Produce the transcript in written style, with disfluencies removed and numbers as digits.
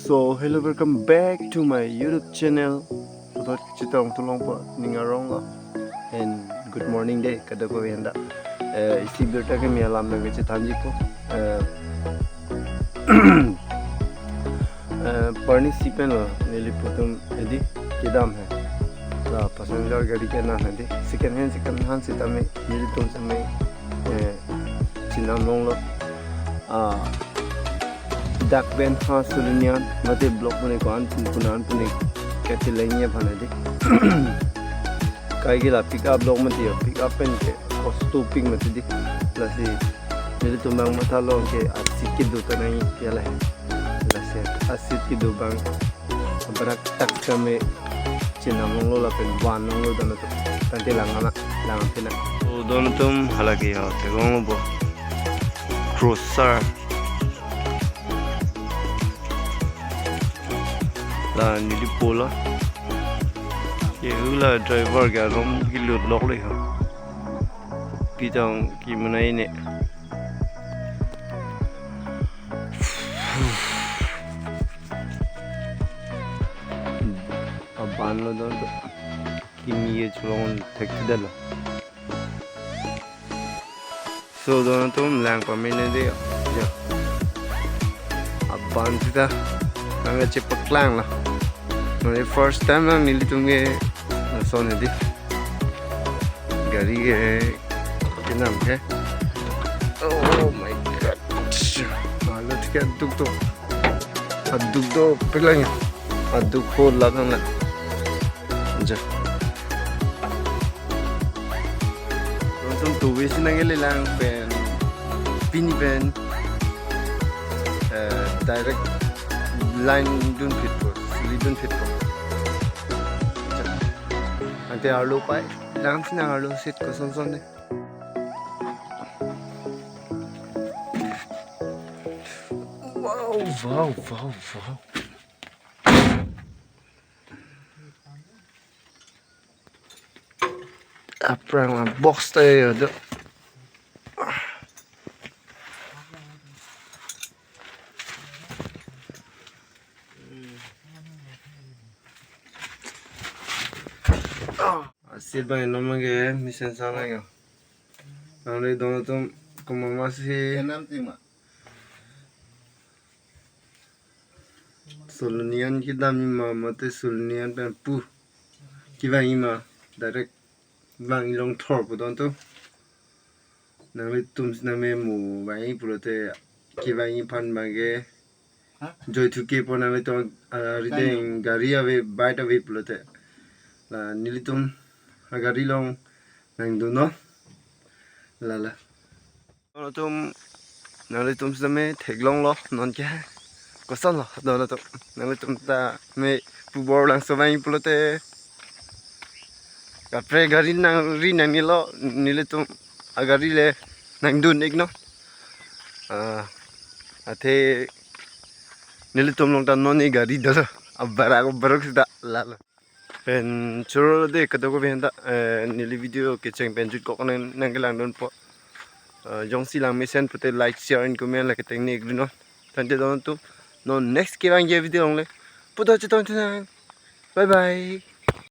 So hello, welcome back to my YouTube channel. Tôi chỉ tông tôi long po ningarong lo. And good morning day kada ko yanda. Isi berta ke mi alam na ngeche tanji ko. Parni sipen lo nili putum edi kidam hai. La passenger gadi ke na hai. Second hand se tame nili tum se me chinam long lo. Dak ben ha sulunian mate block mane ko an punan pune kete lainya phane de kai gila pick up block mate pick up pen ke stopping mate de lasi mere to mang matha lo ke asit ki do ta nahi pela hai lasi asit ki do bang barak tak kame chinam lo la pen wan lo dana to tante langana pena so dono tum halagi ha te gong bo crosser là nili pola ye ula driver ga rom ki lut lok le ha ki tong ki manai ne ban lo don to ki mi ye chlong thek de la so don to lang pa me ne de ya ban ta nang cepak lang lah. Nah, first time lang nilitunge son di gari kenam ke. Oh my god. Malu tiga aduk do pelangnya. Aduk ko lagang na. Ja. Untung tuwi sinangeli lang pen pini pen direct line dun fit ko sili dun fit ko ante arlo pai lang sina arlo sit ko son de wow aprang la box tay do Asil bang nama ke mission sana ya. Nanti dono tuh kemana sih? Enam tima. Sulunian kita mima mate sulunian pen pu. Kita ima direct bang ilong thor budon tuh. Nanti tum siname mu bang pulote kita ipan bangke. Joy tuke pun nanti tuh rideng gari ave bite ave pulote. Lah nilitum agari long nang dono la dono tum nalitum same theglong lo non kya kosan lo dono tum nalitum ta me pubor lang savai pulote kapre gari nang ri nang nilo nilitum agari le nang dun igno athe nilitum long ta noni gari dalo barok sida la pen churo de kado ko benda nili video ke cheng pen jut ko nang lang don po jong si lang mesen pute like share and comment la ke technique no tante don tu no next ke bang ye video le puto chitong bye bye.